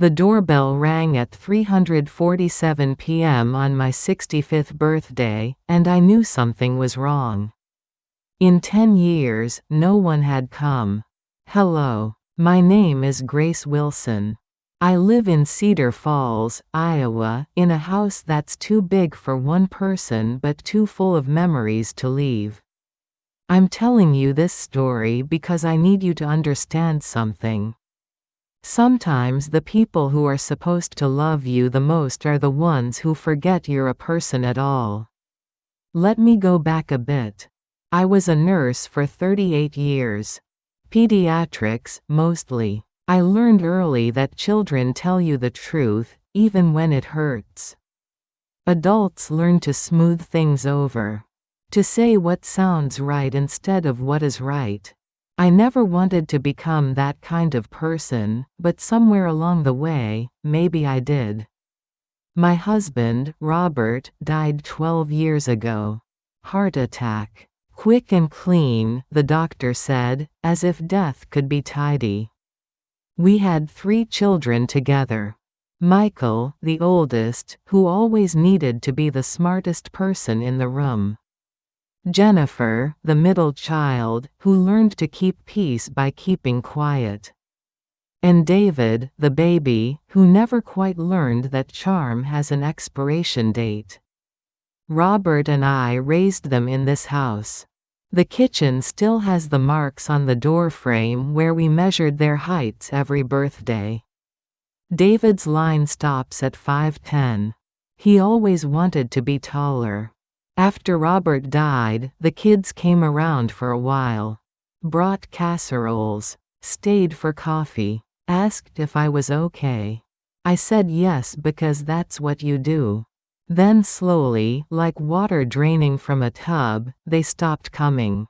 The doorbell rang at 3:47 p.m. on my 65th birthday, and I knew something was wrong. In 10 years, no one had come. Hello. My name is Grace Wilson. I live in Cedar Falls, Iowa, in a house that's too big for one person but too full of memories to leave. I'm telling you this story because I need you to understand something. Sometimes the people who are supposed to love you the most are the ones who forget you're a person at all. Let me go back a bit. I was a nurse for 38 years. Pediatrics, mostly. I learned early that children tell you the truth, even when it hurts. Adults learn to smooth things over. To say what sounds right instead of what is right. I never wanted to become that kind of person, but somewhere along the way, maybe I did. My husband, Robert, died 12 years ago. Heart attack. Quick and clean, the doctor said, as if death could be tidy. We had 3 children together. Michael, the oldest, who always needed to be the smartest person in the room. Jennifer, the middle child, who learned to keep peace by keeping quiet. And David, the baby, who never quite learned that charm has an expiration date. Robert and I raised them in this house. The kitchen still has the marks on the door frame where we measured their heights every birthday. David's line stops at 5'10". He always wanted to be taller. After Robert died, the kids came around for a while. Brought casseroles. Stayed for coffee. Asked if I was okay. I said yes because that's what you do. Then slowly, like water draining from a tub, they stopped coming.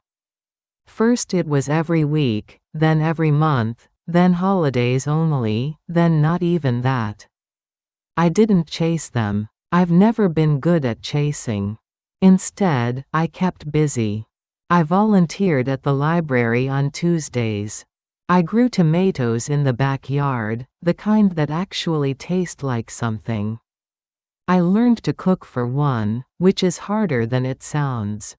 First it was every week, then every month, then holidays only, then not even that. I didn't chase them. I've never been good at chasing. Instead, I kept busy. I volunteered at the library on Tuesdays. I grew tomatoes in the backyard, the kind that actually taste like something. I learned to cook for one, which is harder than it sounds.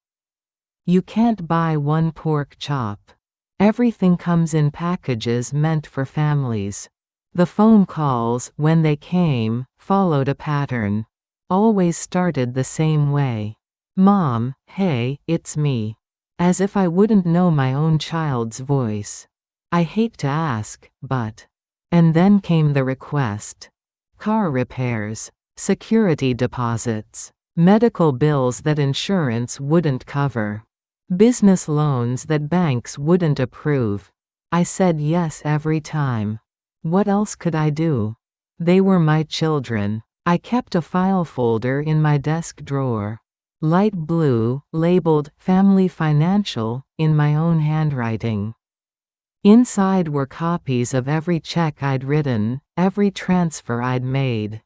You can't buy one pork chop. Everything comes in packages meant for families. The phone calls, when they came, followed a pattern. Always started the same way. Mom, hey, it's me. As if I wouldn't know my own child's voice. I hate to ask, but. And then came the request. Car repairs. Security deposits. Medical bills that insurance wouldn't cover. Business loans that banks wouldn't approve. I said yes every time. What else could I do? They were my children. I kept a file folder in my desk drawer. Light blue, labeled Family Financial, in my own handwriting. Inside were copies of every check I'd written, every transfer I'd made.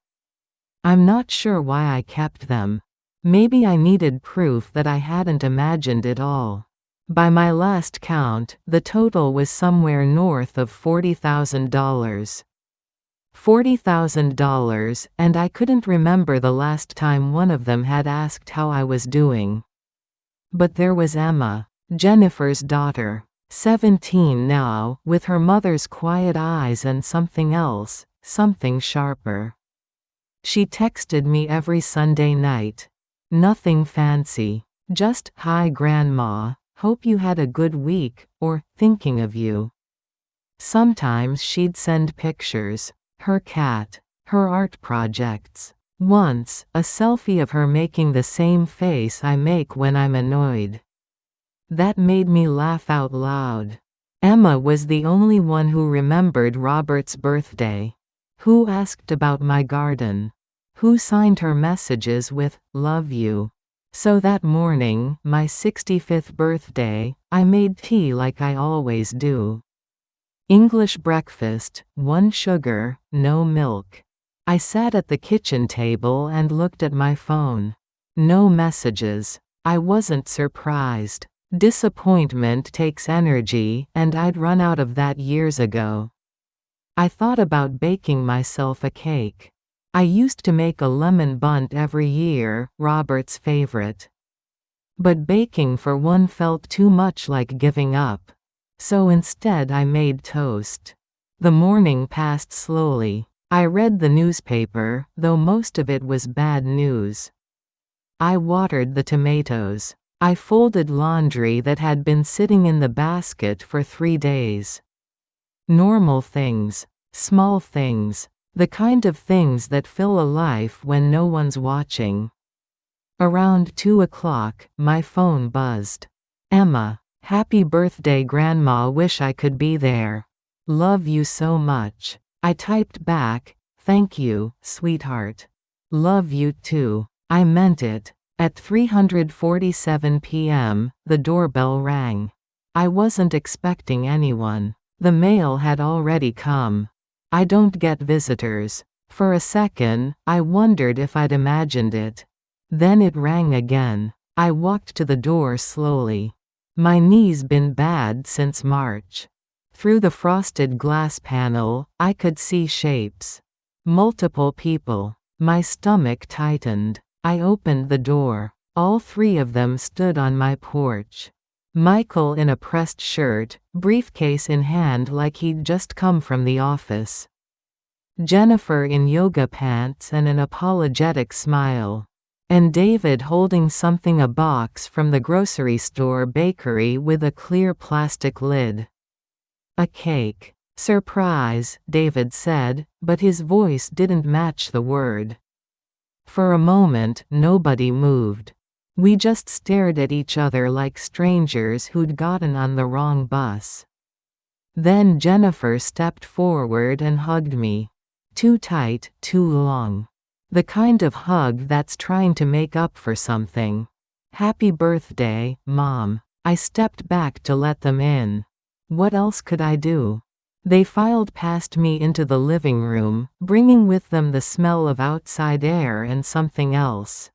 I'm not sure why I kept them. Maybe I needed proof that I hadn't imagined it all. By my last count, the total was somewhere north of $40,000. $40,000, and I couldn't remember the last time one of them had asked how I was doing. But there was Emma, Jennifer's daughter, 17 now, with her mother's quiet eyes and something else, something sharper. She texted me every Sunday night. Nothing fancy. Just, "Hi Grandma, hope you had a good week," or, "Thinking of you." Sometimes she'd send pictures. Her cat. Her art projects. Once, a selfie of her making the same face I make when I'm annoyed. That made me laugh out loud. Emma was the only one who remembered Robert's birthday. Who asked about my garden. Who signed her messages with, "Love you." So that morning, my 65th birthday, I made tea like I always do. English breakfast, 1 sugar, no milk. I sat at the kitchen table and looked at my phone. No messages. I wasn't surprised. Disappointment takes energy, and I'd run out of that years ago. I thought about baking myself a cake. I used to make a lemon bundt every year, Robert's favorite. But baking for one felt too much like giving up. So instead I made toast. The morning passed slowly. I read the newspaper, though most of it was bad news. I watered the tomatoes. I folded laundry that had been sitting in the basket for 3 days. Normal things. Small things. The kind of things that fill a life when no one's watching. Around 2 o'clock, my phone buzzed. Emma. Happy birthday Grandma, wish I could be there. Love you so much. I typed back, thank you, sweetheart. Love you too. I meant it. At 3:47 p.m., the doorbell rang. I wasn't expecting anyone. The mail had already come. I don't get visitors. For a second, I wondered if I'd imagined it. Then it rang again. I walked to the door slowly. My knee's been bad since March. Through the frosted glass panel, I could see shapes. Multiple people. My stomach tightened. I opened the door. All 3 of them stood on my porch. Michael in a pressed shirt, briefcase in hand like he'd just come from the office. Jennifer in yoga pants and an apologetic smile. And David holding something, a box from the grocery store bakery with a clear plastic lid. A cake. Surprise, David said, but his voice didn't match the word. For a moment, nobody moved. We just stared at each other like strangers who'd gotten on the wrong bus. Then Jennifer stepped forward and hugged me. Too tight, too long. The kind of hug that's trying to make up for something. Happy birthday, Mom. I stepped back to let them in. What else could I do? They filed past me into the living room, bringing with them the smell of outside air and something else.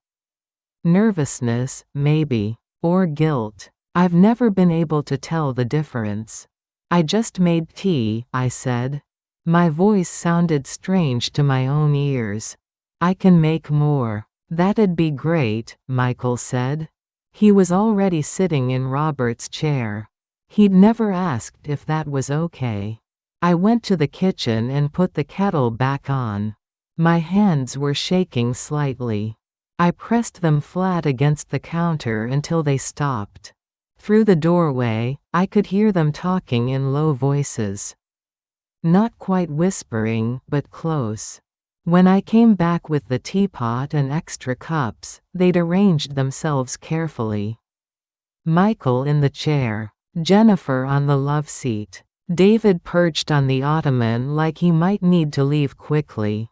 Nervousness, maybe. Or guilt. I've never been able to tell the difference. I just made tea, I said. My voice sounded strange to my own ears. I can make more. That'd be great, Michael said. He was already sitting in Robert's chair. He'd never asked if that was okay. I went to the kitchen and put the kettle back on. My hands were shaking slightly. I pressed them flat against the counter until they stopped. Through the doorway, I could hear them talking in low voices. Not quite whispering, but close. When I came back with the teapot and extra cups, they'd arranged themselves carefully. Michael in the chair. Jennifer on the love seat. David perched on the ottoman like he might need to leave quickly.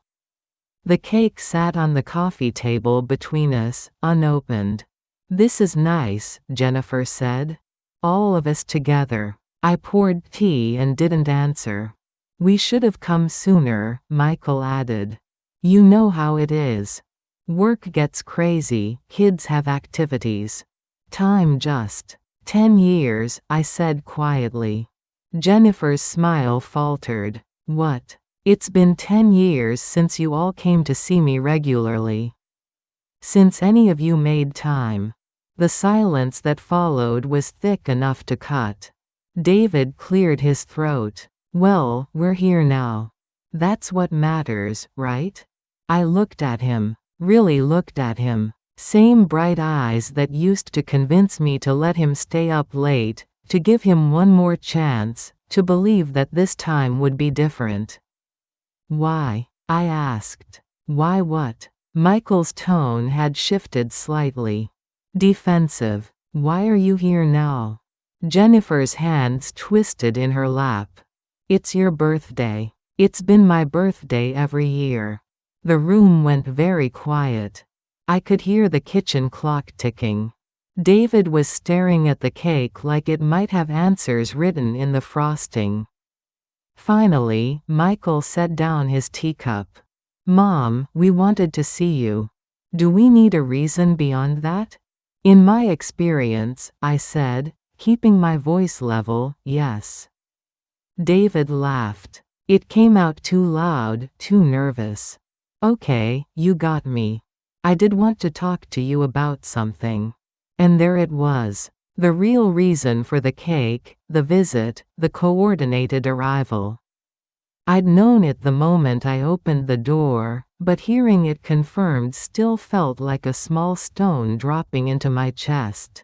The cake sat on the coffee table between us, unopened. This is nice, Jennifer said. All of us together. I poured tea and didn't answer. We should have come sooner, Michael added. You know how it is. Work gets crazy, kids have activities. Time just. 10 years, I said quietly. Jennifer's smile faltered. What? It's been 10 years since you all came to see me regularly. Since any of you made time. The silence that followed was thick enough to cut. David cleared his throat. Well, we're here now. That's what matters, right? I looked at him. Really looked at him. Same bright eyes that used to convince me to let him stay up late, to give him one more chance, to believe that this time would be different. Why? I asked. Why what? Michael's tone had shifted slightly. Defensive. Why are you here now? Jennifer's hands twisted in her lap. It's your birthday. It's been my birthday every year. The room went very quiet. I could hear the kitchen clock ticking. David was staring at the cake like it might have answers written in the frosting. Finally, Michael set down his teacup. Mom, we wanted to see you. Do we need a reason beyond that? In my experience, I said, keeping my voice level, yes. David laughed. It came out too loud, too nervous. Okay, you got me. I did want to talk to you about something. And there it was. The real reason for the cake, the visit, the coordinated arrival. I'd known it the moment I opened the door, but hearing it confirmed still felt like a small stone dropping into my chest.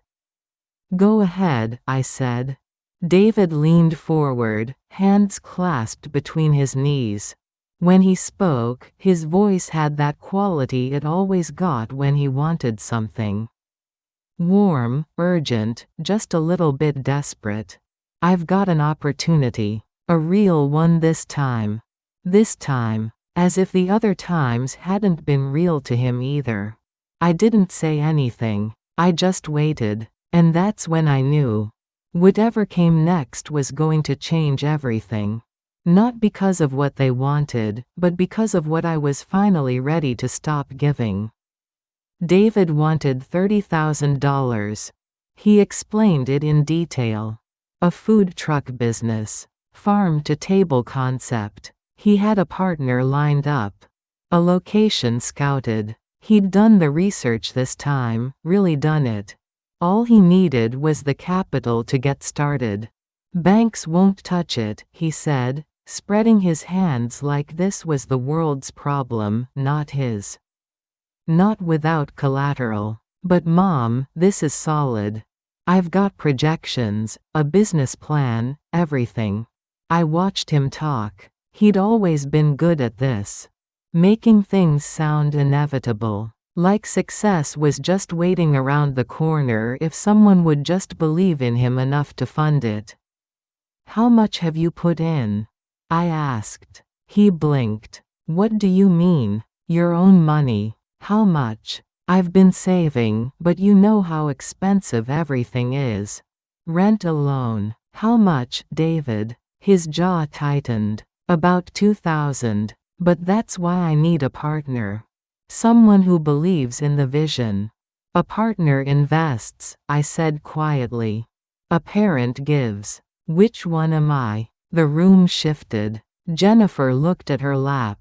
Go ahead, I said. David leaned forward, hands clasped between his knees. When he spoke, his voice had that quality it always got when he wanted something. Warm, urgent, just a little bit desperate. I've got an opportunity. A real one this time. This time. As if the other times hadn't been real to him either. I didn't say anything. I just waited. And that's when I knew. Whatever came next was going to change everything. Not because of what they wanted, but because of what I was finally ready to stop giving. David wanted $30,000. He explained it in detail. A food truck business. Farm-to-table concept. He had a partner lined up. A location scouted. He'd done the research this time, really done it. All he needed was the capital to get started. Banks won't touch it, he said, spreading his hands like this was the world's problem, not his. Not without collateral. But Mom, this is solid. I've got projections, a business plan, everything. I watched him talk. He'd always been good at this. Making things sound inevitable. Like success was just waiting around the corner if someone would just believe in him enough to fund it. How much have you put in? I asked. He blinked. What do you mean? Your own money. How much? I've been saving, but you know how expensive everything is. Rent alone. How much, David? His jaw tightened. About $2,000. But that's why I need a partner. Someone who believes in the vision. A partner invests, I said quietly. A parent gives. Which one am I? The room shifted. Jennifer looked at her lap.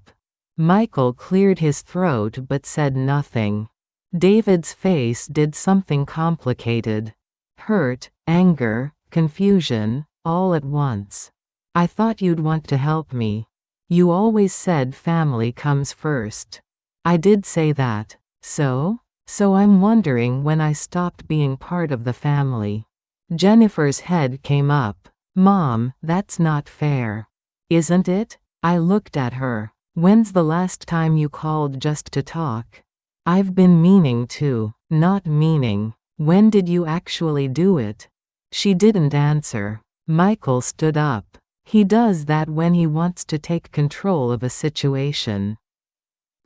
Michael cleared his throat but said nothing. David's face did something complicated. Hurt, anger, confusion, all at once. I thought you'd want to help me. You always said family comes first. I did say that. So I'm wondering when I stopped being part of the family. Jennifer's head came up. Mom, that's not fair. Isn't it? I looked at her. When's the last time you called just to talk? I've been meaning to. Not meaning. When did you actually do it? She didn't answer. Michael stood up. He does that when he wants to take control of a situation.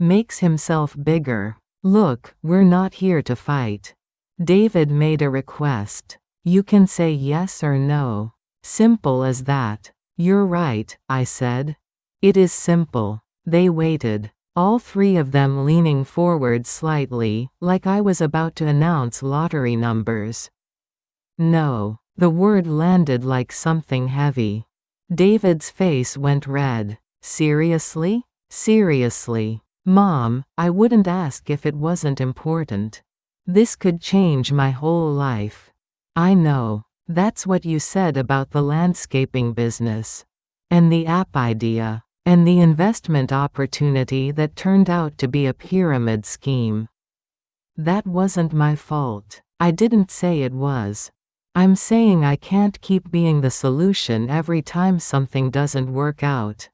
Makes himself bigger. Look, we're not here to fight. David made a request. You can say yes or no. Simple as that. You're right, I said. It is simple. They waited. All three of them leaning forward slightly, like I was about to announce lottery numbers. No. The word landed like something heavy. David's face went red. Seriously? Seriously. Mom, I wouldn't ask if it wasn't important. This could change my whole life. I know. That's what you said about the landscaping business. And the app idea. And the investment opportunity that turned out to be a pyramid scheme. That wasn't my fault. I didn't say it was. I'm saying I can't keep being the solution every time something doesn't work out.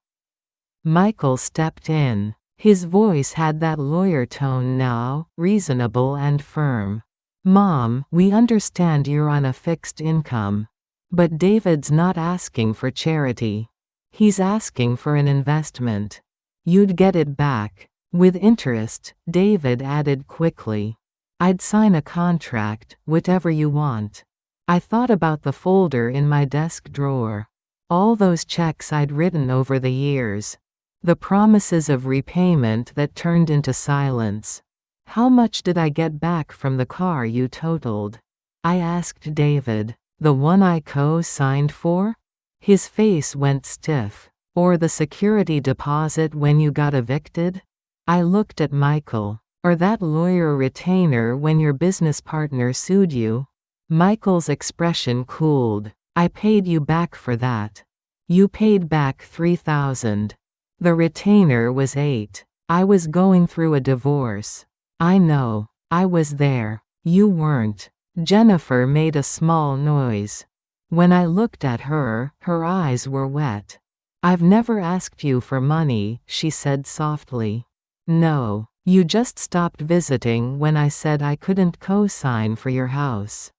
Michael stepped in. His voice had that lawyer tone now, reasonable and firm. Mom, we understand you're on a fixed income. But David's not asking for charity. He's asking for an investment. You'd get it back. With interest, David added quickly. I'd sign a contract, whatever you want. I thought about the folder in my desk drawer. All those checks I'd written over the years. The promises of repayment that turned into silence. How much did I get back from the car you totaled? I asked David. The one I co-signed for? His face went stiff. Or the security deposit when you got evicted? I looked at Michael. Or that lawyer retainer when your business partner sued you? Michael's expression cooled. I paid you back for that. You paid back $3,000. The retainer was $8,000. I was going through a divorce. I know. I was there. You weren't. Jennifer made a small noise. When I looked at her, her eyes were wet. I've never asked you for money, she said softly. No. You just stopped visiting when I said I couldn't co-sign for your house.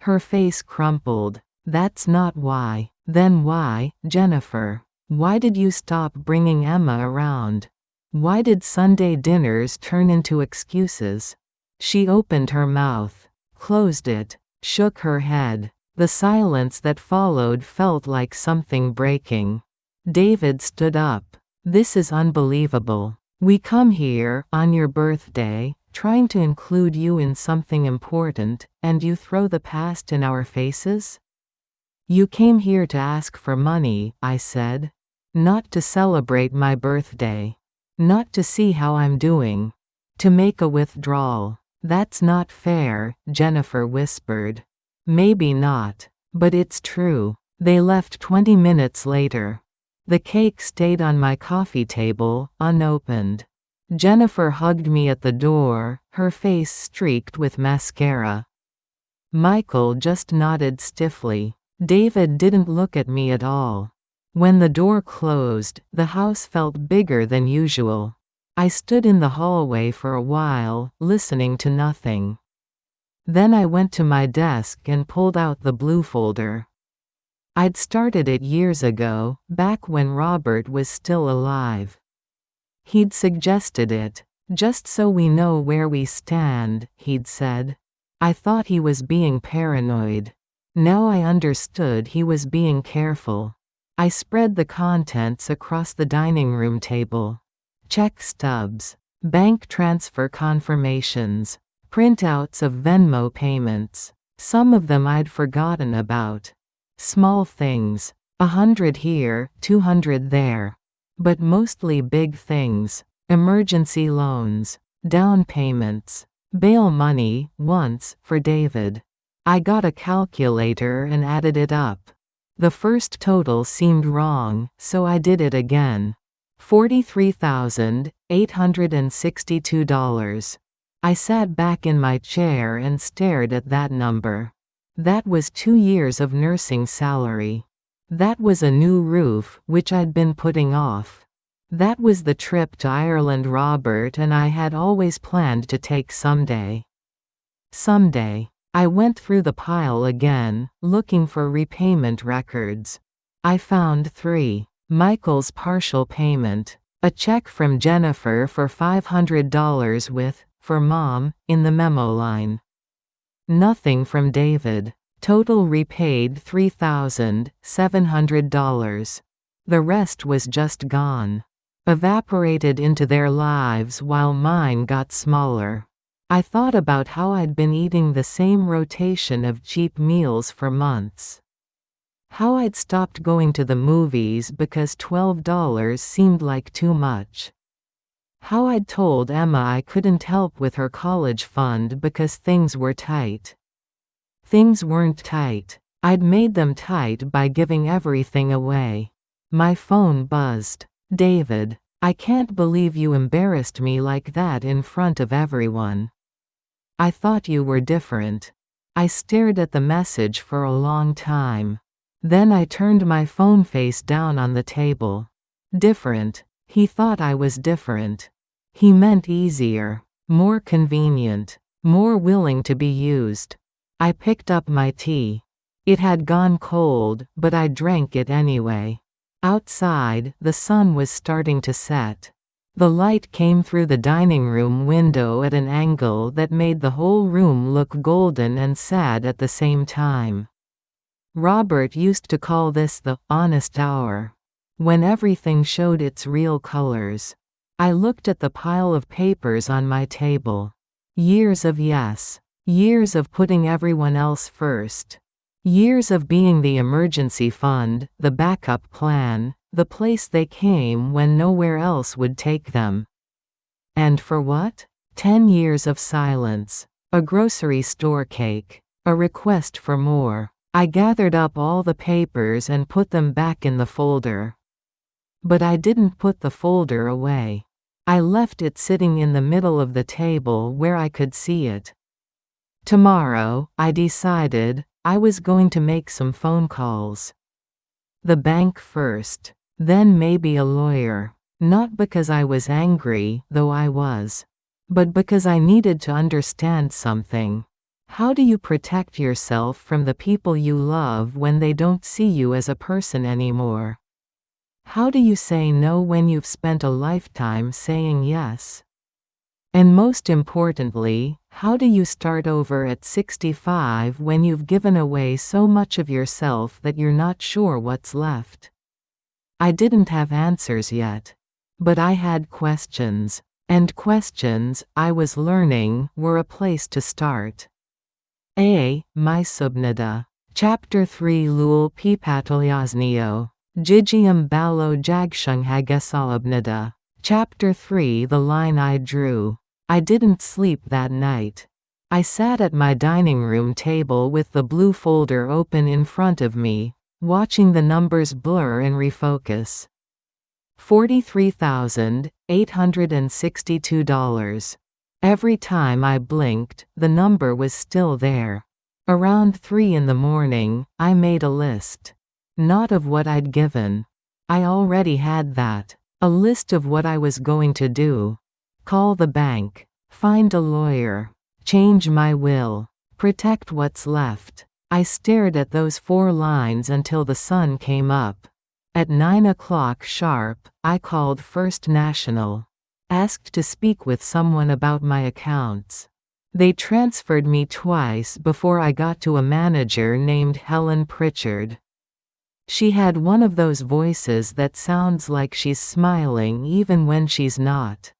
Her face crumpled. That's not why. Then why, Jennifer? Why did you stop bringing Emma around? Why did Sunday dinners turn into excuses? She opened her mouth, closed it, shook her head. The silence that followed felt like something breaking. David stood up. This is unbelievable. We come here, on your birthday, trying to include you in something important, and you throw the past in our faces? You came here to ask for money, I said. Not to celebrate my birthday. Not to see how I'm doing. To make a withdrawal. That's not fair, Jennifer whispered. Maybe not. But it's true. They left 20 minutes later. The cake stayed on my coffee table, unopened. Jennifer hugged me at the door, her face streaked with mascara. Michael just nodded stiffly. David didn't look at me at all. When the door closed, the house felt bigger than usual. I stood in the hallway for a while, listening to nothing. Then I went to my desk and pulled out the blue folder. I'd started it years ago, back when Robert was still alive. He'd suggested it. Just so we know where we stand, he'd said. I thought he was being paranoid. Now I understood he was being careful. I spread the contents across the dining room table. Check stubs, bank transfer confirmations, printouts of Venmo payments. Some of them I'd forgotten about. Small things, 100 here, 200 there. But mostly big things. Emergency loans, down payments, bail money, once, for David. I got a calculator and added it up. The first total seemed wrong, so I did it again. $43,862. I sat back in my chair and stared at that number. That was 2 years of nursing salary. That was a new roof, which I'd been putting off. That was the trip to Ireland Robert and I had always planned to take someday. Someday. I went through the pile again, looking for repayment records. I found 3. Michael's partial payment. A check from Jennifer for $500 with, for Mom, in the memo line. Nothing from David. Total repaid $3,700. The rest was just gone. Evaporated into their lives while mine got smaller. I thought about how I'd been eating the same rotation of cheap meals for months. How I'd stopped going to the movies because $12 seemed like too much. How I'd told Emma I couldn't help with her college fund because things were tight. Things weren't tight. I'd made them tight by giving everything away. My phone buzzed. David, I can't believe you embarrassed me like that in front of everyone. I thought you were different. I stared at the message for a long time. Then I turned my phone face down on the table. Different. He thought I was different. He meant easier, more convenient, more willing to be used. I picked up my tea. It had gone cold, but I drank it anyway. Outside, the sun was starting to set. The light came through the dining room window at an angle that made the whole room look golden and sad at the same time. Robert used to call this the honest hour, when everything showed its real colors. I looked at the pile of papers on my table. Years of yes. Years of putting everyone else first. Years of being the emergency fund, the backup plan, the place they came when nowhere else would take them. And for what? 10 years of silence. A grocery store cake. A request for more. I gathered up all the papers and put them back in the folder. But I didn't put the folder away. I left it sitting in the middle of the table where I could see it. Tomorrow, I decided, I was going to make some phone calls. The bank first. Then maybe a lawyer. Not because I was angry, though I was. But because I needed to understand something. How do you protect yourself from the people you love when they don't see you as a person anymore? How do you say no when you've spent a lifetime saying yes? And most importantly, how do you start over at 65 when you've given away so much of yourself that you're not sure what's left? I didn't have answers yet. But I had questions. And questions, I was learning, were a place to start. My subnada. Chapter 3 Lul Pipatolyasnio. Jijium Balo Jagshunghagesalabnada. Chapter 3 The line I drew. I didn't sleep that night. I sat at my dining room table with the blue folder open in front of me, watching the numbers blur and refocus. $43,862. Every time I blinked, the number was still there. Around 3 in the morning, I made a list. Not of what I'd given. I already had that. A list of what I was going to do. Call the bank. Find a lawyer. Change my will. Protect what's left. I stared at those 4 lines until the sun came up. At 9 o'clock sharp, I called First National. Asked to speak with someone about my accounts. They transferred me twice before I got to a manager named Helen Pritchard. She had one of those voices that sounds like she's smiling even when she's not.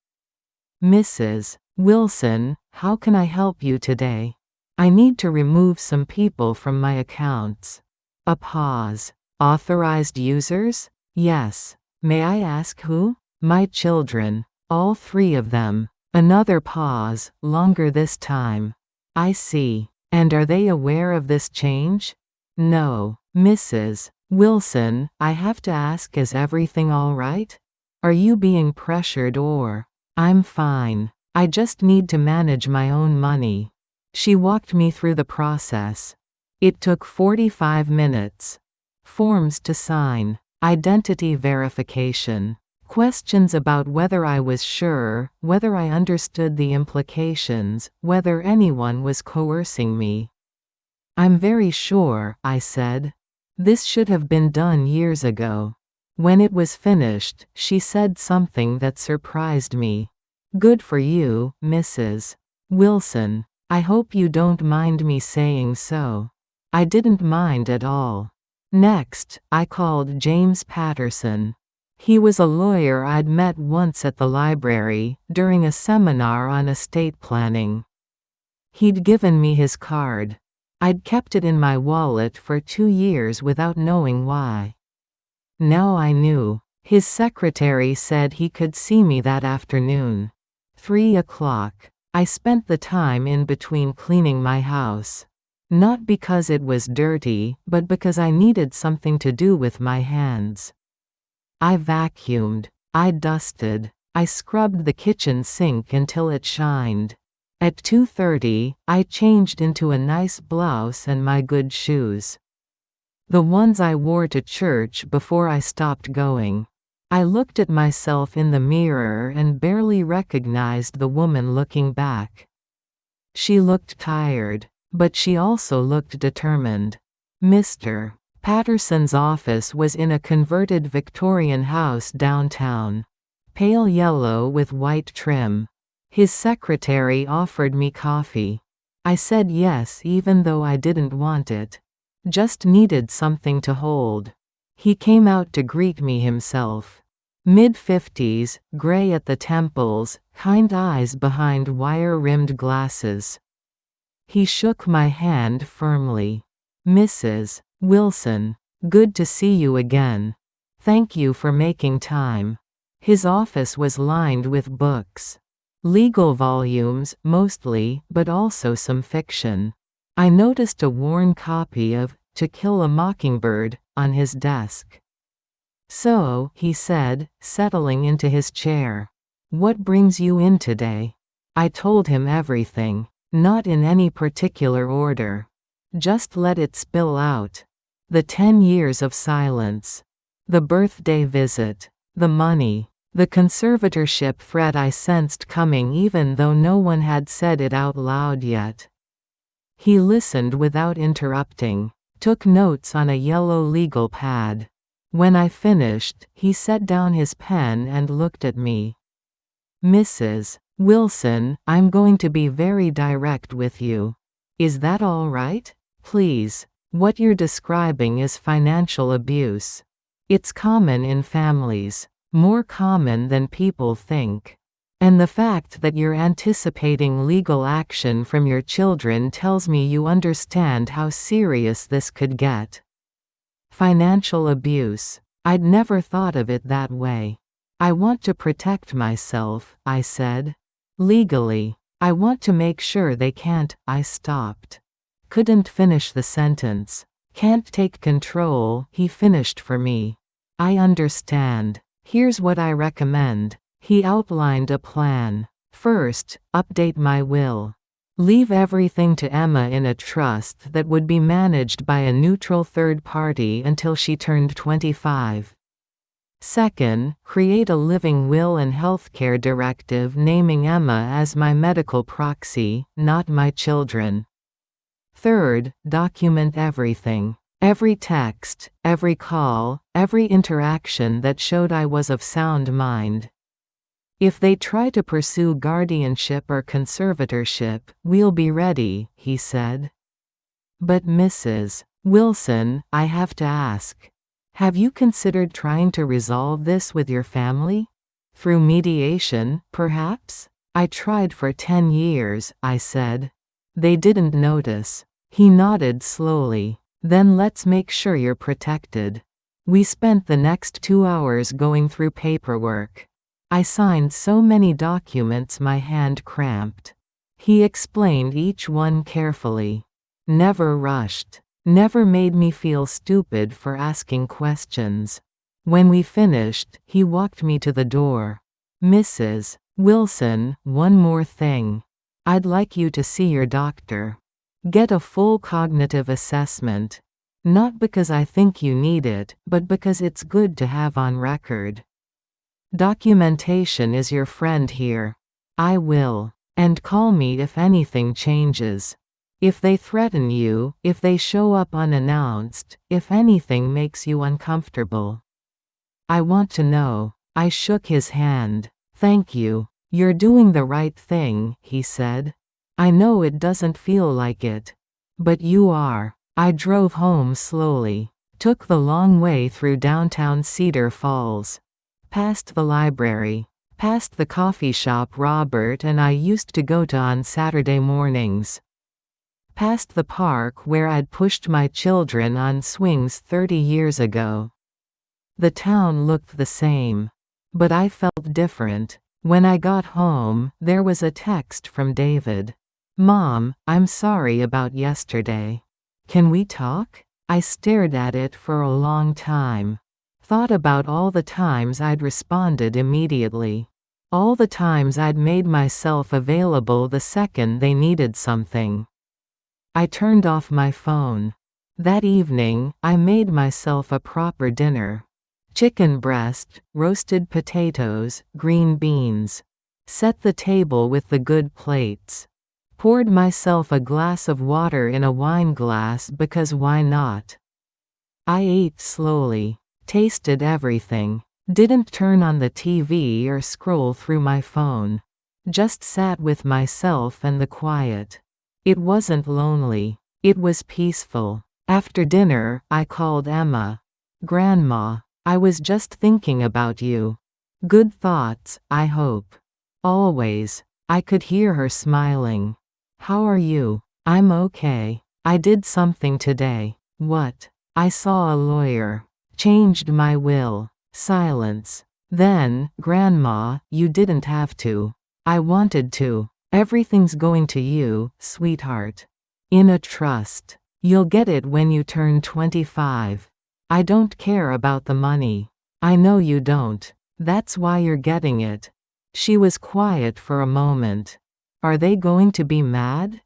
Mrs. Wilson, how can I help you today? I need to remove some people from my accounts. A pause. Authorized users? Yes. May I ask who? My children. All 3 of them. Another pause, longer this time. I see. And are they aware of this change? No. Mrs. Wilson, I have to ask, is everything all right? Are you being pressured or? I'm fine. I just need to manage my own money. She walked me through the process. It took 45 minutes. Forms to sign. Identity verification. Questions about whether I was sure, whether I understood the implications, whether anyone was coercing me. I'm very sure, I said. This should have been done years ago. When it was finished, she said something that surprised me. Good for you, Mrs. Wilson. I hope you don't mind me saying so. I didn't mind at all. Next, I called James Patterson. He was a lawyer I'd met once at the library, during a seminar on estate planning. He'd given me his card. I'd kept it in my wallet for 2 years without knowing why. Now I knew. His secretary said he could see me that afternoon. 3 o'clock. I spent the time in between cleaning my house. Not because it was dirty, but because I needed something to do with my hands. I vacuumed. I dusted. I scrubbed the kitchen sink until it shined. At 2:30, I changed into a nice blouse and my good shoes. The ones I wore to church before I stopped going. I looked at myself in the mirror and barely recognized the woman looking back. She looked tired. But she also looked determined. Mr. Patterson's office was in a converted Victorian house downtown. Pale yellow with white trim. His secretary offered me coffee. I said yes even though I didn't want it. Just needed something to hold. He came out to greet me himself. Mid-50s, gray at the temples, kind eyes behind wire-rimmed glasses. He shook my hand firmly. Mrs. Wilson, good to see you again. Thank you for making time." His office was lined with books. Legal volumes, mostly, but also some fiction. I noticed a worn copy of To Kill a Mockingbird on his desk. "So," he said, settling into his chair. "What brings you in today?" I told him everything. Not in any particular order. Just let it spill out. The 10 years of silence. The birthday visit. The money. The conservatorship threat I sensed coming even though no one had said it out loud yet. He listened without interrupting. Took notes on a yellow legal pad. When I finished, he set down his pen and looked at me. "Mrs. Wilson, I'm going to be very direct with you. Is that all right? Please. What you're describing is financial abuse. It's common in families. More common than people think. And the fact that you're anticipating legal action from your children tells me you understand how serious this could get." Financial abuse. I'd never thought of it that way. "I want to protect myself," I said. "Legally. I want to make sure they can't." I stopped. Couldn't finish the sentence. "Can't take control," he finished for me. "I understand. Here's what I recommend." He outlined a plan. "First, update my will. Leave everything to Emma in a trust that would be managed by a neutral third party until she turned 25. Second, create a living will and healthcare directive naming Emma as my medical proxy, not my children. Third, document everything. Every text, every call, every interaction that showed I was of sound mind. If they try to pursue guardianship or conservatorship, we'll be ready," he said. "But Mrs. Wilson, I have to ask. Have you considered trying to resolve this with your family? Through mediation, perhaps?" "I tried for 10 years, I said. "They didn't notice." He nodded slowly. "Then let's make sure you're protected." We spent the next 2 hours going through paperwork. I signed so many documents my hand cramped. He explained each one carefully. Never rushed. Never made me feel stupid for asking questions. When we finished, he walked me to the door. "Mrs. Wilson, one more thing. I'd like you to see your doctor. Get a full cognitive assessment. Not because I think you need it, but because it's good to have on record. Documentation is your friend here." "I will. And call me if anything changes. If they threaten you, if they show up unannounced, if anything makes you uncomfortable. I want to know." I shook his hand. "Thank you. You're doing the right thing," he said. "I know it doesn't feel like it. But you are." I drove home slowly. Took the long way through downtown Cedar Falls. Past the library. Past the coffee shop Robert and I used to go to on Saturday mornings. Past the park where I'd pushed my children on swings 30 years ago. The town looked the same. But I felt different. When I got home, there was a text from David. "Mom, I'm sorry about yesterday. Can we talk?" I stared at it for a long time. Thought about all the times I'd responded immediately. All the times I'd made myself available the second they needed something. I turned off my phone. That evening, I made myself a proper dinner. Chicken breast, roasted potatoes, green beans. Set the table with the good plates. Poured myself a glass of water in a wine glass because why not? I ate slowly. Tasted everything. Didn't turn on the TV or scroll through my phone. Just sat with myself and the quiet. It wasn't lonely. It was peaceful. After dinner, I called Emma. "Grandma, I was just thinking about you. Good thoughts, I hope." "Always." I could hear her smiling. "How are you?" "I'm okay. I did something today." "What?" "I saw a lawyer. Changed my will." Silence. Then, Grandma, you didn't have to. I wanted to. Everything's going to you, sweetheart. In a trust. You'll get it when you turn 25. I don't care about the money. I know you don't. That's why you're getting it. She was quiet for a moment. Are they going to be mad?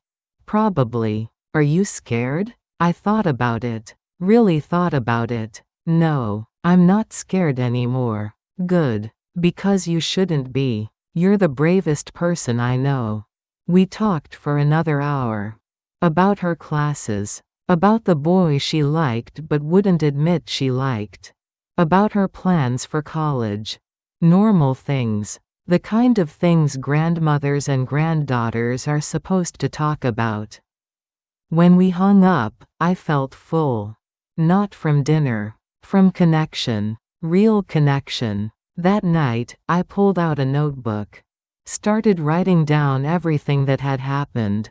Probably. Are you scared? I thought about it. Really thought about it. No, I'm not scared anymore. Good. Because you shouldn't be. You're the bravest person I know. We talked for another hour. About her classes. About the boy she liked but wouldn't admit she liked. About her plans for college. Normal things. The kind of things grandmothers and granddaughters are supposed to talk about. When we hung up, I felt full. Not from dinner. From connection. Real connection. That night, I pulled out a notebook. Started writing down everything that had happened.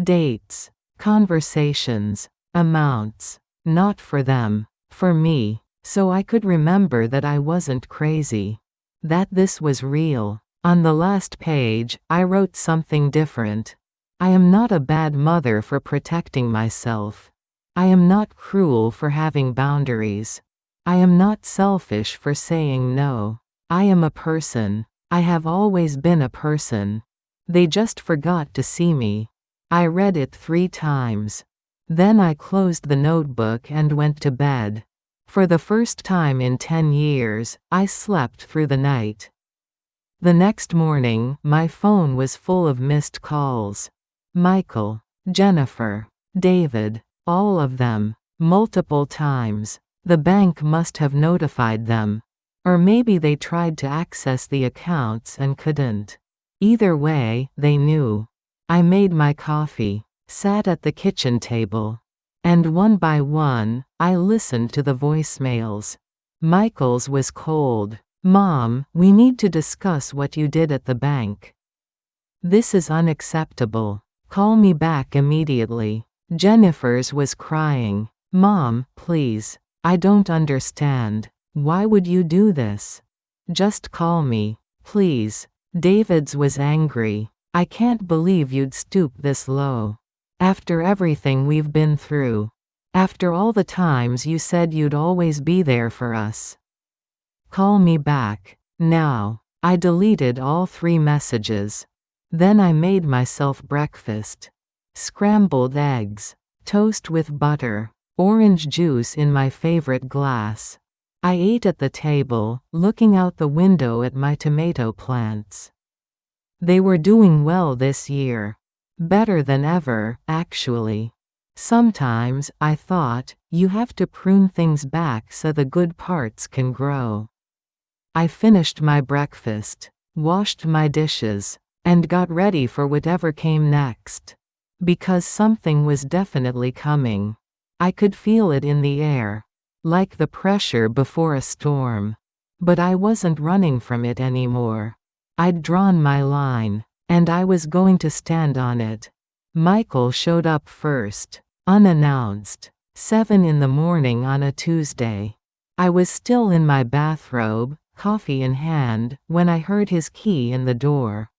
Dates. Conversations. Amounts. Not for them. For me. So I could remember that I wasn't crazy. That this was real. On the last page, I wrote something different. I am not a bad mother for protecting myself. I am not cruel for having boundaries. I am not selfish for saying no. I am a person. I have always been a person. They just forgot to see me. I read it 3 times. Then I closed the notebook and went to bed. For the first time in 10 years, I slept through the night. The next morning, my phone was full of missed calls. Michael, Jennifer, David, all of them, multiple times. The bank must have notified them. Or maybe they tried to access the accounts and couldn't. Either way, they knew. I made my coffee, sat at the kitchen table, and one by one, I listened to the voicemails. Michael's was cold. Mom, we need to discuss what you did at the bank. This is unacceptable. Call me back immediately. Jennifer's was crying. Mom, please. I don't understand. Why would you do this? Just call me, please. David's was angry. I can't believe you'd stoop this low. After everything we've been through. After all the times you said you'd always be there for us. Call me back. Now. I deleted all 3 messages. Then I made myself breakfast. Scrambled eggs. Toast with butter. Orange juice in my favorite glass. I ate at the table, looking out the window at my tomato plants. They were doing well this year. Better than ever, actually. Sometimes, I thought, you have to prune things back so the good parts can grow. I finished my breakfast, washed my dishes, and got ready for whatever came next. Because something was definitely coming. I could feel it in the air. Like the pressure before a storm. But I wasn't running from it anymore. I'd drawn my line, and I was going to stand on it. Michael showed up first, unannounced, 7 in the morning on a Tuesday. I was still in my bathrobe, coffee in hand, when I heard his key in the door.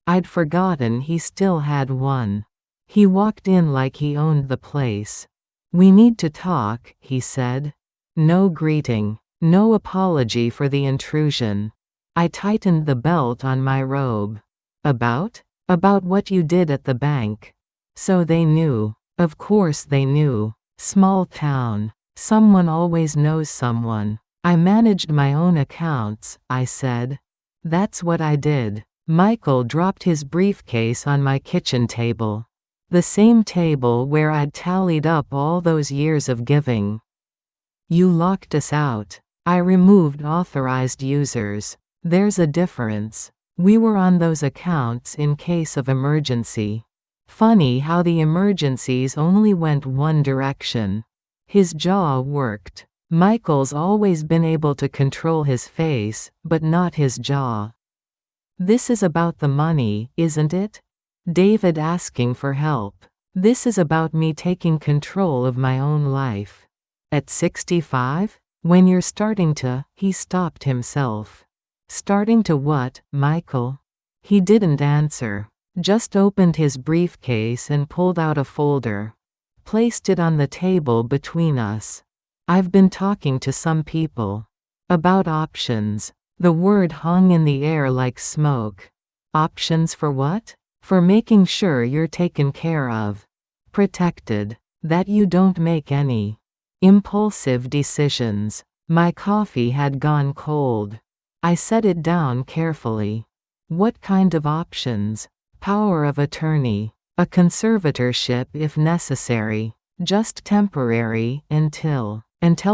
I'd forgotten he still had one. He walked in like he owned the place. We need to talk, he said. No greeting, no apology for the intrusion. I tightened the belt on my robe. About? About what you did at the bank. So they knew. Of course they knew. Small town. Someone always knows someone. I managed my own accounts, I said. That's what I did. Michael dropped his briefcase on my kitchen table. The same table where I'd tallied up all those years of giving. You locked us out. I removed authorized users. There's a difference. We were on those accounts in case of emergency. Funny how the emergencies only went one direction. His jaw worked. Michael's always been able to control his face, but not his jaw. This is about the money, isn't it? David asking for help. This is about me taking control of my own life. At 65? When you're starting to, he stopped himself. Starting to what, Michael? He didn't answer. Just opened his briefcase and pulled out a folder. Placed it on the table between us. I've been talking to some people. About options. The word hung in the air like smoke. Options for what? For making sure you're taken care of. Protected. That you don't make any impulsive decisions. My coffee had gone cold. I set it down carefully. What kind of options? Power of attorney. A conservatorship if necessary. Just temporary, until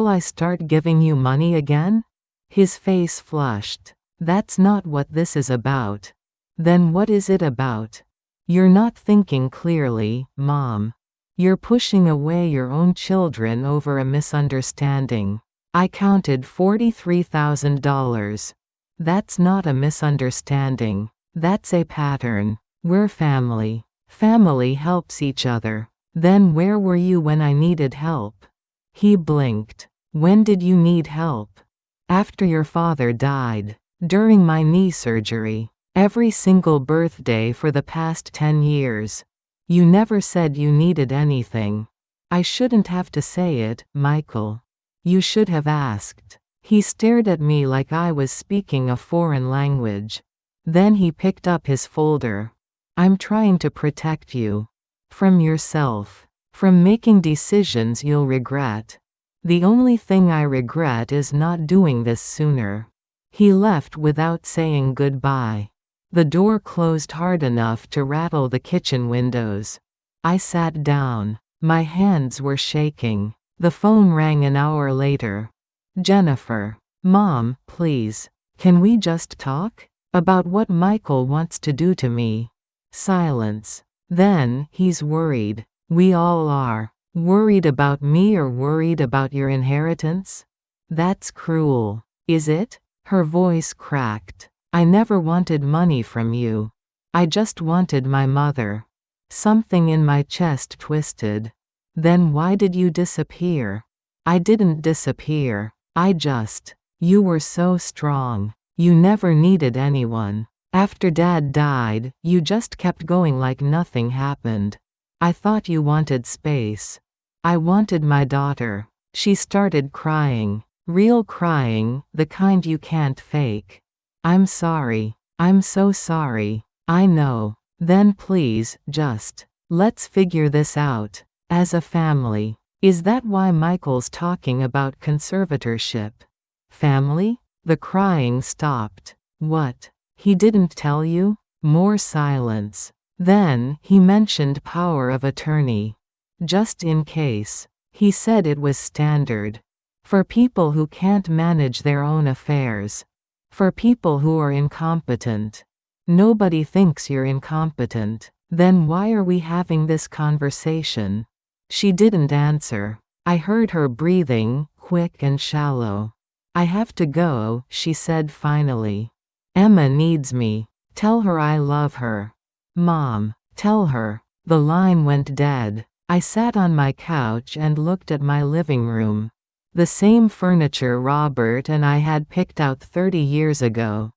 I start giving you money again? His face flushed. That's not what this is about. Then what is it about? You're not thinking clearly, Mom. You're pushing away your own children over a misunderstanding. I counted $43,000. That's not a misunderstanding. That's a pattern. We're family. Family helps each other. Then where were you when I needed help? He blinked. When did you need help? After your father died. During my knee surgery. Every single birthday for the past 10 years. You never said you needed anything. I shouldn't have to say it, Michael. You should have asked. He stared at me like I was speaking a foreign language. Then he picked up his folder. I'm trying to protect you. From yourself. From making decisions you'll regret. The only thing I regret is not doing this sooner. He left without saying goodbye. The door closed hard enough to rattle the kitchen windows. I sat down. My hands were shaking. The phone rang an hour later. Jennifer. Mom, please. Can we just talk? About what Michael wants to do to me. Silence. Then, he's worried. We all are. Worried about me or worried about your inheritance? That's cruel. Is it? Her voice cracked. I never wanted money from you. I just wanted my mother. Something in my chest twisted. Then why did you disappear? I didn't disappear. You were so strong. You never needed anyone. After Dad died, you just kept going like nothing happened. I thought you wanted space. I wanted my daughter. She started crying. Real crying, the kind you can't fake. I'm sorry. I'm so sorry. I know. Then please, let's figure this out. As a family. Is that why Michael's talking about conservatorship? Family? The crying stopped. What? He didn't tell you? More silence. Then, he mentioned power of attorney. Just in case. He said it was standard. For people who can't manage their own affairs. For people who are incompetent. Nobody thinks you're incompetent. Then why are we having this conversation? She didn't answer. I heard her breathing, quick and shallow. I have to go, she said finally. Emma needs me. Tell her I love her. Mom, tell her. The line went dead. I sat on my couch and looked at my living room. The same furniture Robert and I had picked out 30 years ago.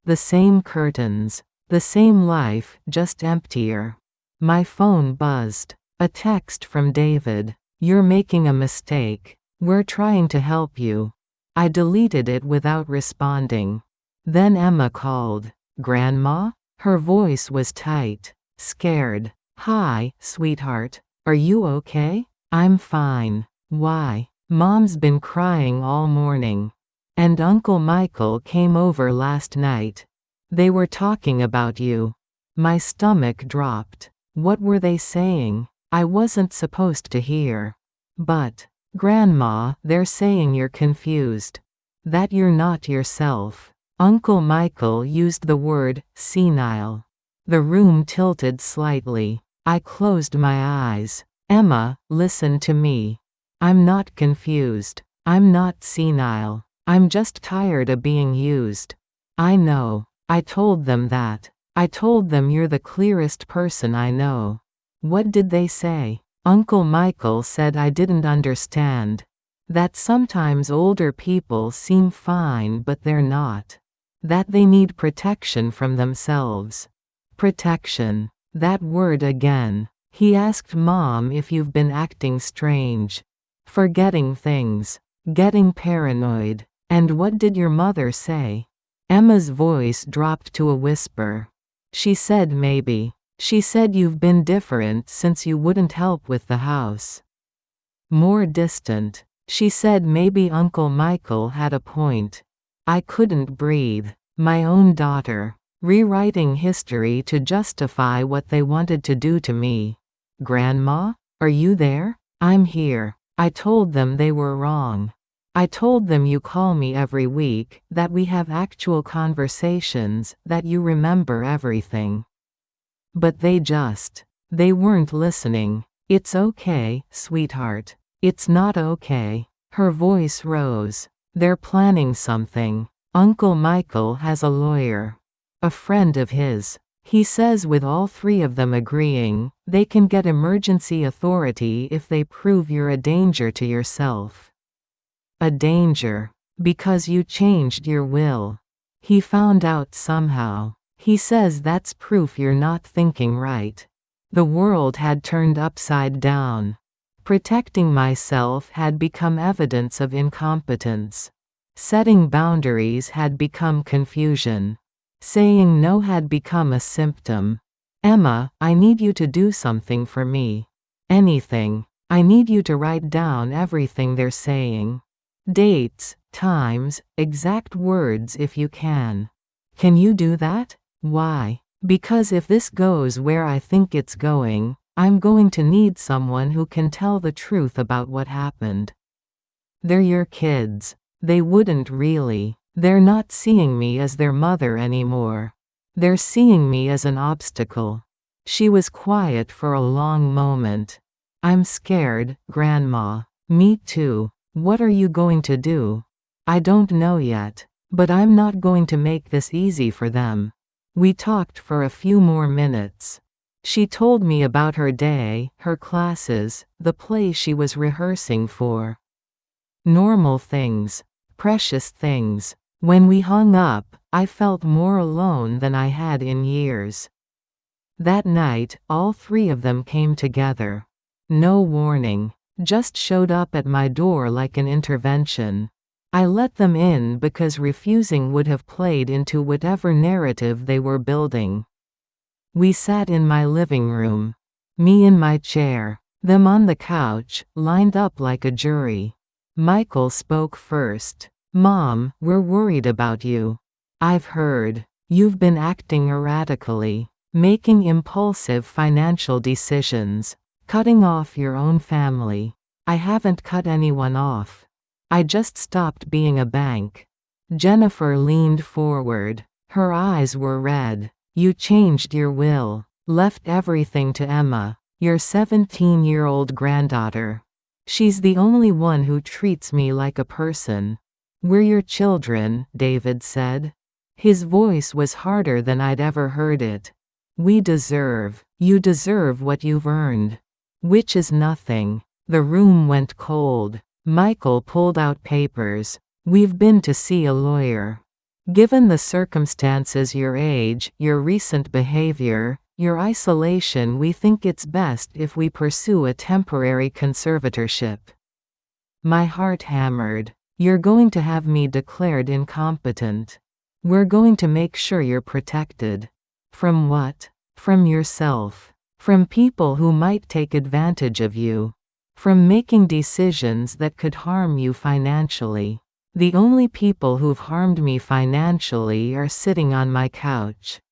The same curtains. The same life, just emptier. My phone buzzed. A text from David. You're making a mistake. We're trying to help you. I deleted it without responding. Then Emma called. Grandma? Her voice was tight. Scared. Hi, sweetheart. Are you okay? I'm fine. Why? Mom's been crying all morning. And Uncle Michael came over last night. They were talking about you. My stomach dropped. What were they saying? I wasn't supposed to hear. But, Grandma, they're saying you're confused. That you're not yourself. Uncle Michael used the word, senile. The room tilted slightly. I closed my eyes. Emma, listen to me. I'm not confused. I'm not senile. I'm just tired of being used. I know. I told them that. I told them you're the clearest person I know. What did they say? Uncle Michael said I didn't understand. That sometimes older people seem fine but they're not. That they need protection from themselves. Protection. That word again. He asked Mom if you've been acting strange. Forgetting things. Getting paranoid. And what did your mother say? Emma's voice dropped to a whisper. She said maybe. She said you've been different since you wouldn't help with the house. More distant. She said maybe Uncle Michael had a point. I couldn't breathe. My own daughter. Rewriting history to justify what they wanted to do to me. Grandma? Are you there? I'm here. I told them they were wrong. I told them you call me every week, that we have actual conversations, that you remember everything. But they weren't listening. It's okay, sweetheart. It's not okay. Her voice rose. They're planning something. Uncle Michael has a lawyer. A friend of his. He says with all three of them agreeing, they can get emergency authority if they prove you're a danger to yourself. A danger. Because you changed your will. He found out somehow. He says that's proof you're not thinking right. The world had turned upside down. Protecting myself had become evidence of incompetence. Setting boundaries had become confusion. Saying no had become a symptom. Emma, I need you to do something for me. Anything. I need you to write down everything they're saying. Dates, times, exact words if you can. Can you do that? Why? Because if this goes where I think it's going, I'm going to need someone who can tell the truth about what happened. They're your kids. They wouldn't really. They're not seeing me as their mother anymore. They're seeing me as an obstacle. She was quiet for a long moment. I'm scared, Grandma. Me too. What are you going to do? I don't know yet. But I'm not going to make this easy for them. We talked for a few more minutes. She told me about her day, her classes, the play she was rehearsing for. Normal things. Precious things. When we hung up, I felt more alone than I had in years. That night, all three of them came together. No warning. Just showed up at my door like an intervention. I let them in because refusing would have played into whatever narrative they were building. We sat in my living room. Me in my chair. Them on the couch, lined up like a jury. Michael spoke first. Mom, we're worried about you. I've heard. You've been acting erratically. Making impulsive financial decisions. Cutting off your own family. I haven't cut anyone off. I just stopped being a bank. Jennifer leaned forward. Her eyes were red. You changed your will. Left everything to Emma, your 17-year-old granddaughter. She's the only one who treats me like a person. We're your children, David said. His voice was harder than I'd ever heard it. You deserve what you've earned. Which is nothing. The room went cold. Michael pulled out papers. We've been to see a lawyer. Given the circumstances, your age, your recent behavior, your isolation, we think it's best if we pursue a temporary conservatorship. My heart hammered. You're going to have me declared incompetent. We're going to make sure you're protected. From what? From yourself. From people who might take advantage of you. From making decisions that could harm you financially. The only people who've harmed me financially are sitting on my couch.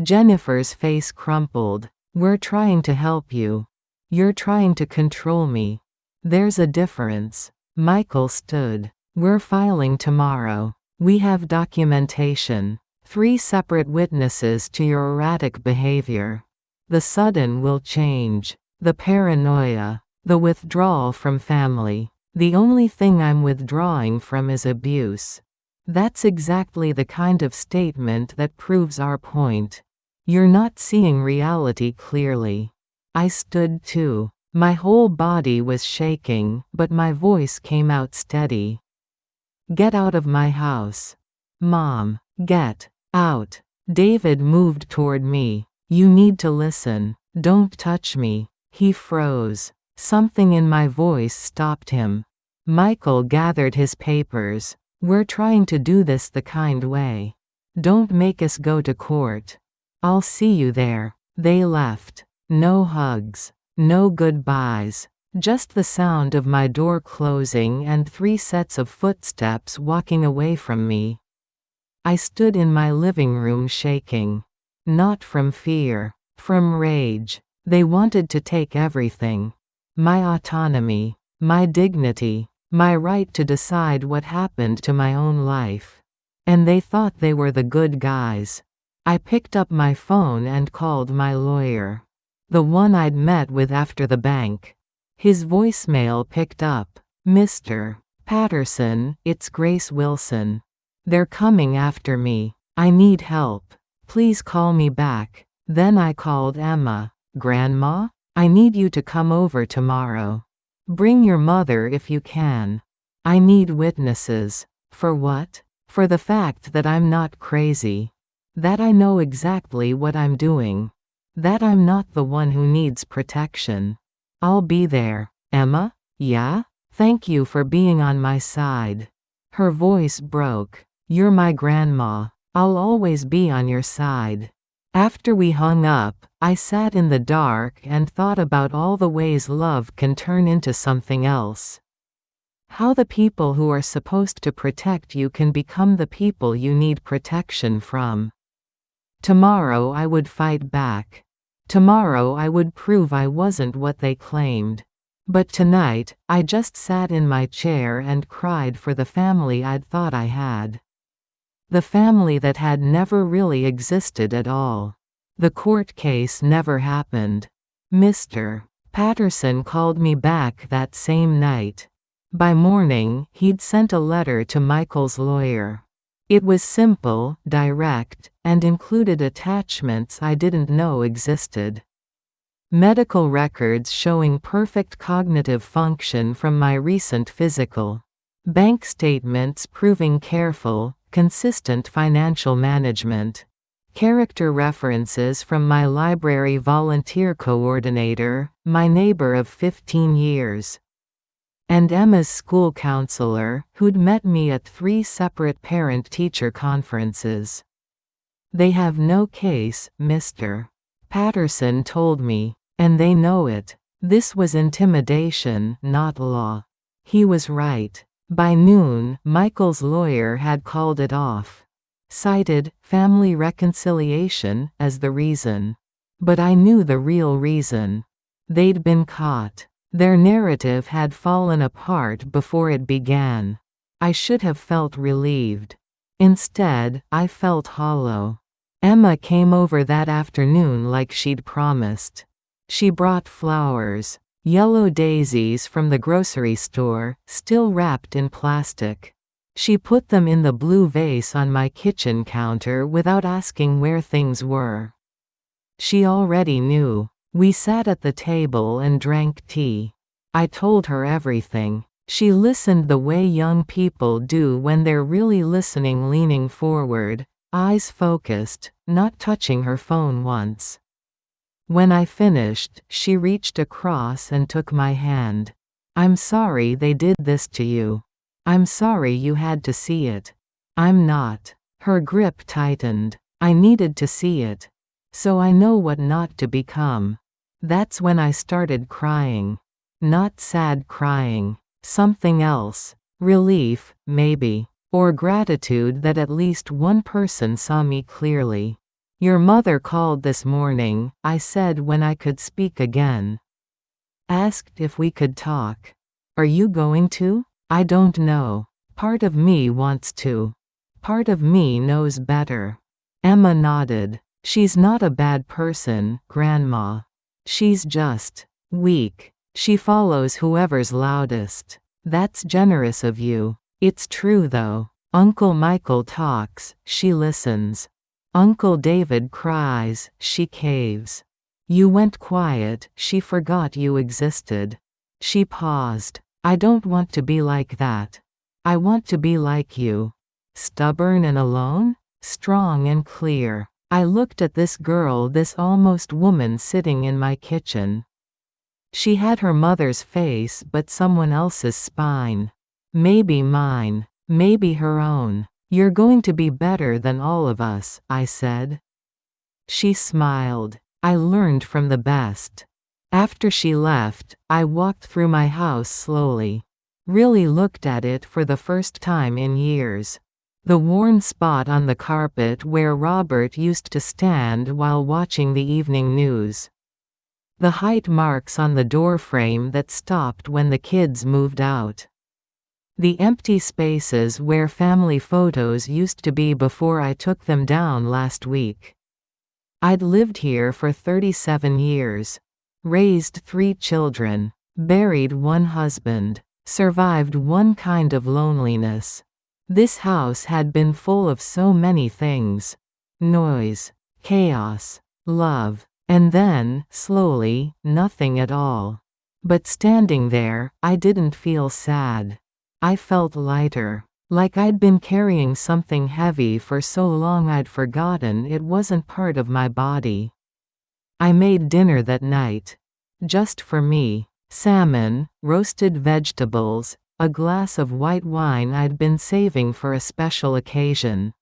Jennifer's face crumpled. We're trying to help you. You're trying to control me. There's a difference. Michael stood. We're filing tomorrow. We have documentation. 3 separate witnesses to your erratic behavior. The sudden will change. The paranoia. The withdrawal from family. The only thing I'm withdrawing from is abuse. That's exactly the kind of statement that proves our point. You're not seeing reality clearly. I stood too. My whole body was shaking, but my voice came out steady. Get out of my house. Mom, get out. David moved toward me. You need to listen. Don't touch me. He froze. Something in my voice stopped him. Michael gathered his papers. We're trying to do this the kind way. Don't make us go to court. I'll see you there. They left. No hugs. No goodbyes. Just the sound of my door closing and 3 sets of footsteps walking away from me. I stood in my living room shaking. Not from fear. From rage. They wanted to take everything. My autonomy. My dignity. My right to decide what happened to my own life. And they thought they were the good guys. I picked up my phone and called my lawyer. The one I'd met with after the bank. His voicemail picked up. Mr. Patterson, it's Grace Wilson. They're coming after me. I need help. Please call me back. Then I called Emma. Grandma? I need you to come over tomorrow. Bring your mother if you can. I need witnesses. For what? For the fact that I'm not crazy. That I know exactly what I'm doing. That I'm not the one who needs protection. I'll be there. Emma? Yeah? Thank you for being on my side. Her voice broke. You're my grandma. I'll always be on your side. After we hung up, I sat in the dark and thought about all the ways love can turn into something else. How the people who are supposed to protect you can become the people you need protection from. Tomorrow I would fight back. Tomorrow I would prove I wasn't what they claimed. But tonight, I just sat in my chair and cried for the family I'd thought I had. The family that had never really existed at all. The court case never happened. Mr. Patterson called me back that same night. By morning, he'd sent a letter to Michael's lawyer. It was simple, direct, and included attachments I didn't know existed. Medical records showing perfect cognitive function from my recent physical. Bank statements proving careful, consistent financial management. Character references from my library volunteer coordinator, my neighbor of 15 years. And Emma's school counselor, who'd met me at 3 separate parent-teacher conferences. They have no case, Mr. Patterson told me, and they know it. This was intimidation, not law. He was right. By noon, Michael's lawyer had called it off. Cited family reconciliation as the reason. But I knew the real reason. They'd been caught. Their narrative had fallen apart before it began. I should have felt relieved. Instead, I felt hollow. Emma came over that afternoon like she'd promised. She brought flowers. Yellow daisies from the grocery store, still wrapped in plastic. She put them in the blue vase on my kitchen counter without asking where things were. She already knew. We sat at the table and drank tea. I told her everything. She listened the way young people do when they're really listening, leaning forward, eyes focused, not touching her phone once. When I finished, she reached across and took my hand. I'm sorry they did this to you. I'm sorry you had to see it. I'm not. Her grip tightened. I needed to see it. So I know what not to become. That's when I started crying. Not sad crying. Something else. Relief, maybe. Or gratitude that at least one person saw me clearly. Your mother called this morning, I said when I could speak again. Asked if we could talk. Are you going to? I don't know. Part of me wants to. Part of me knows better. Emma nodded. She's not a bad person, Grandma. She's just weak. She follows whoever's loudest. That's generous of you. It's true though. Uncle Michael talks, she listens. Uncle David cries, she caves. You went quiet, she forgot you existed. She paused. I don't want to be like that. I want to be like you. Stubborn and alone? Strong and clear. I looked at this girl, this almost woman sitting in my kitchen. She had her mother's face but someone else's spine. Maybe mine. Maybe her own. You're going to be better than all of us, I said. She smiled. I learned from the best. After she left, I walked through my house slowly. Really looked at it for the first time in years. The worn spot on the carpet where Robert used to stand while watching the evening news. The height marks on the doorframe that stopped when the kids moved out. The empty spaces where family photos used to be before I took them down last week. I'd lived here for 37 years. Raised 3 children. Buried 1 husband. Survived one kind of loneliness. This house had been full of so many things. Noise. Chaos. Love. And then, slowly, nothing at all. But standing there, I didn't feel sad. I felt lighter. Like I'd been carrying something heavy for so long I'd forgotten it wasn't part of my body. I made dinner that night. Just for me. Salmon, roasted vegetables, a glass of white wine I'd been saving for a special occasion.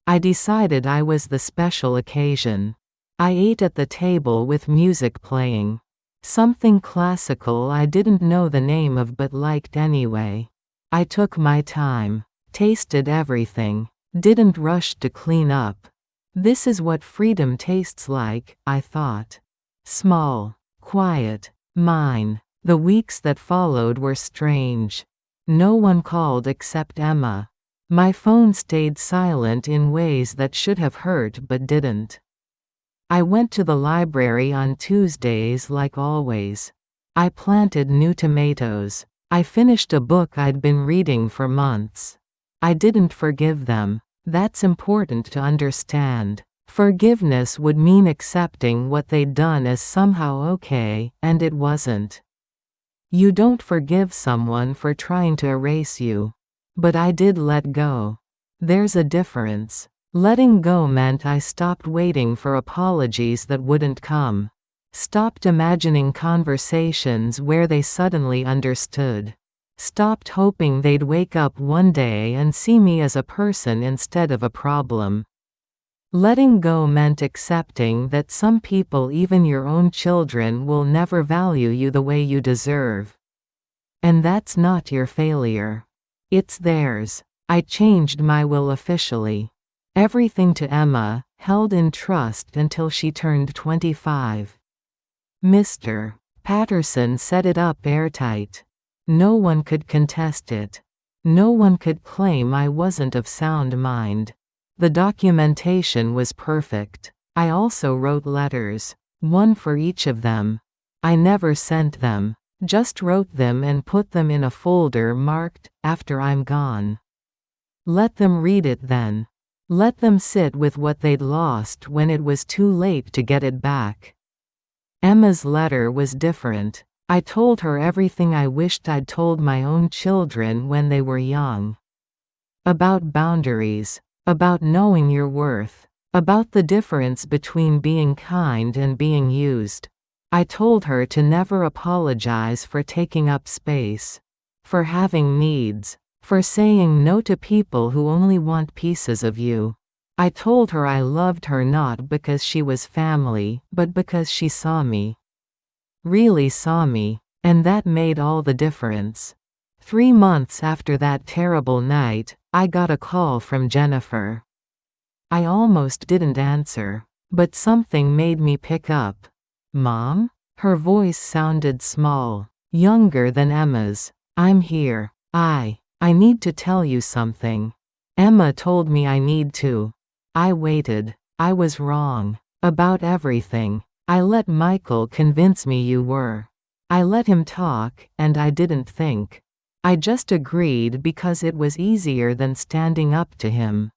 I decided I was the special occasion. I ate at the table with music playing. Something classical I didn't know the name of but liked anyway. I took my time. Tasted everything. Didn't rush to clean up. This is what freedom tastes like, I thought. Small. Quiet. Mine. The weeks that followed were strange. No one called except Emma. My phone stayed silent in ways that should have hurt but didn't. I went to the library on Tuesdays like always. I planted new tomatoes. I finished a book I'd been reading for months. I didn't forgive them. That's important to understand. Forgiveness would mean accepting what they'd done as somehow okay, and it wasn't. You don't forgive someone for trying to erase you. But I did let go. There's a difference. Letting go meant I stopped waiting for apologies that wouldn't come. Stopped imagining conversations where they suddenly understood. Stopped hoping they'd wake up one day and see me as a person instead of a problem. Letting go meant accepting that some people, even your own children, will never value you the way you deserve. And that's not your failure. It's theirs. I changed my will officially. Everything to Emma, held in trust until she turned 25. Mr. Patterson set it up airtight. No one could contest it. No one could claim I wasn't of sound mind. The documentation was perfect. I also wrote letters. 1 for each of them. I never sent them. Just wrote them and put them in a folder marked, "After I'm gone." Let them read it then. Let them sit with what they'd lost when it was too late to get it back. Emma's letter was different. I told her everything I wished I'd told my own children when they were young. About boundaries. About knowing your worth. About the difference between being kind and being used. I told her to never apologize for taking up space. For having needs. For saying no to people who only want pieces of you. I told her I loved her not because she was family, but because she saw me. Really saw me. And that made all the difference. 3 months after that terrible night, I got a call from Jennifer. I almost didn't answer. But something made me pick up. "Mom?" Her voice sounded small. Younger than Emma's. "I'm here. I need to tell you something. Emma told me I need to." I waited. I was wrong. About everything. I let Michael convince me you were. I let him talk, and I didn't think. I just agreed because it was easier than standing up to him.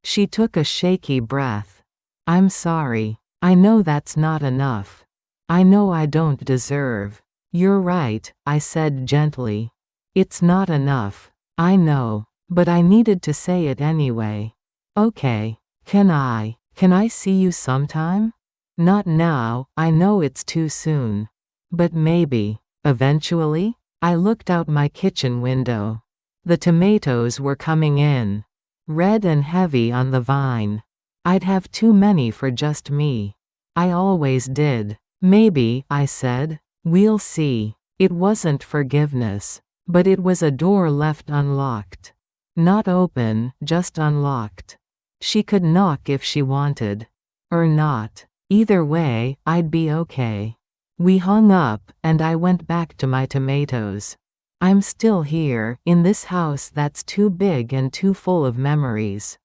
She took a shaky breath. "I'm sorry." I know that's not enough. I know I don't deserve. You're right, I said gently. It's not enough. I know. But I needed to say it anyway. Okay. Can I see you sometime? Not now, I know it's too soon. But maybe. Eventually? I looked out my kitchen window. The tomatoes were coming in. Red and heavy on the vine. I'd have too many for just me. I always did. Maybe, I said. We'll see. It wasn't forgiveness. But it was a door left unlocked. Not open, just unlocked. She could knock if she wanted. Or not. Either way, I'd be okay. We hung up, and I went back to my tomatoes. I'm still here, in this house that's too big and too full of memories.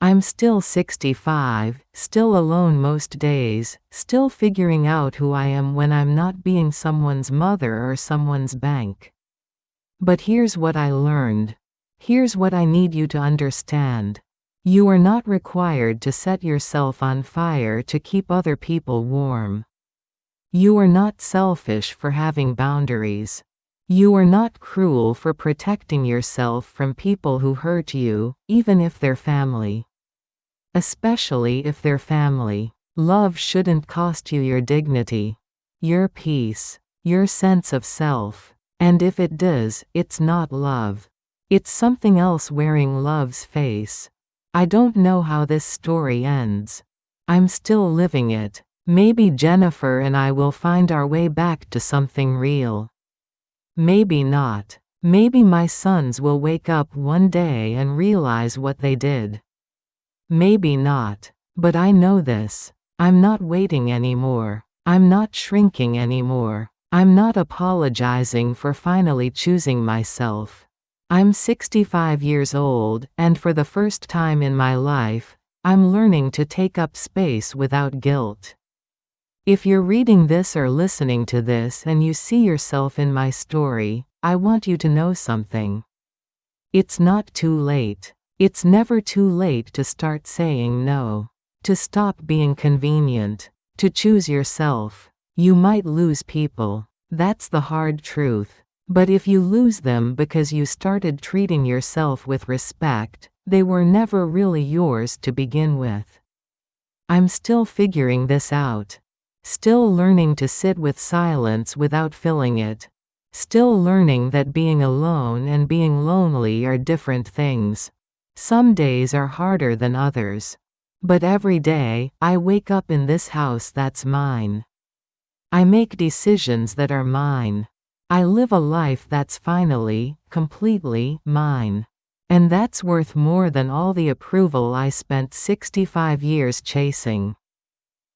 I'm still 65, still alone most days, still figuring out who I am when I'm not being someone's mother or someone's bank. But here's what I learned. Here's what I need you to understand. You are not required to set yourself on fire to keep other people warm. You are not selfish for having boundaries. You are not cruel for protecting yourself from people who hurt you, even if they're family. Especially if they're family. Love shouldn't cost you your dignity, your peace, your sense of self. And if it does, it's not love. It's something else wearing love's face. I don't know how this story ends. I'm still living it. Maybe Jennifer and I will find our way back to something real. Maybe not. Maybe my sons will wake up one day and realize what they did. Maybe not. But I know this. I'm not waiting anymore. I'm not shrinking anymore. I'm not apologizing for finally choosing myself. I'm 65 years old, and for the first time in my life, I'm learning to take up space without guilt. If you're reading this or listening to this and you see yourself in my story, I want you to know something. It's not too late. It's never too late to start saying no. To stop being convenient. To choose yourself. You might lose people. That's the hard truth. But if you lose them because you started treating yourself with respect, they were never really yours to begin with. I'm still figuring this out. Still learning to sit with silence without filling it. Still learning that being alone and being lonely are different things. Some days are harder than others. But every day, I wake up in this house that's mine. I make decisions that are mine. I live a life that's finally, completely, mine. And that's worth more than all the approval I spent 65 years chasing.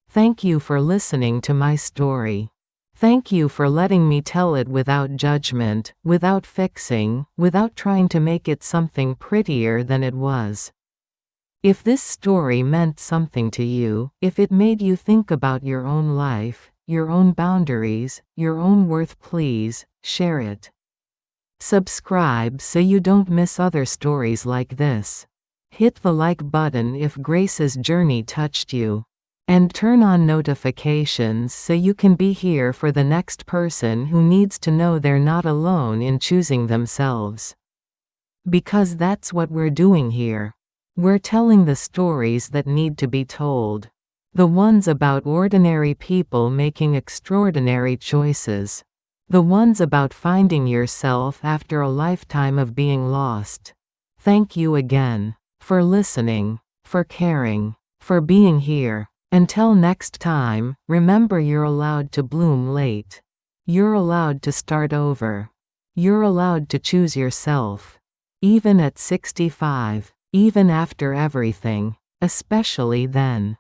Thank you for listening to my story. Thank you for letting me tell it without judgment, without fixing, without trying to make it something prettier than it was. If this story meant something to you, if it made you think about your own life, your own boundaries, your own worth, please share it. Subscribe so you don't miss other stories like this. Hit the like button if Grace's journey touched you. And turn on notifications so you can be here for the next person who needs to know they're not alone in choosing themselves. Because that's what we're doing here. We're telling the stories that need to be told. The ones about ordinary people making extraordinary choices. The ones about finding yourself after a lifetime of being lost. Thank you again. For listening. For caring. For being here. Until next time, remember you're allowed to bloom late. You're allowed to start over. You're allowed to choose yourself. Even at 65. Even after everything. Especially then.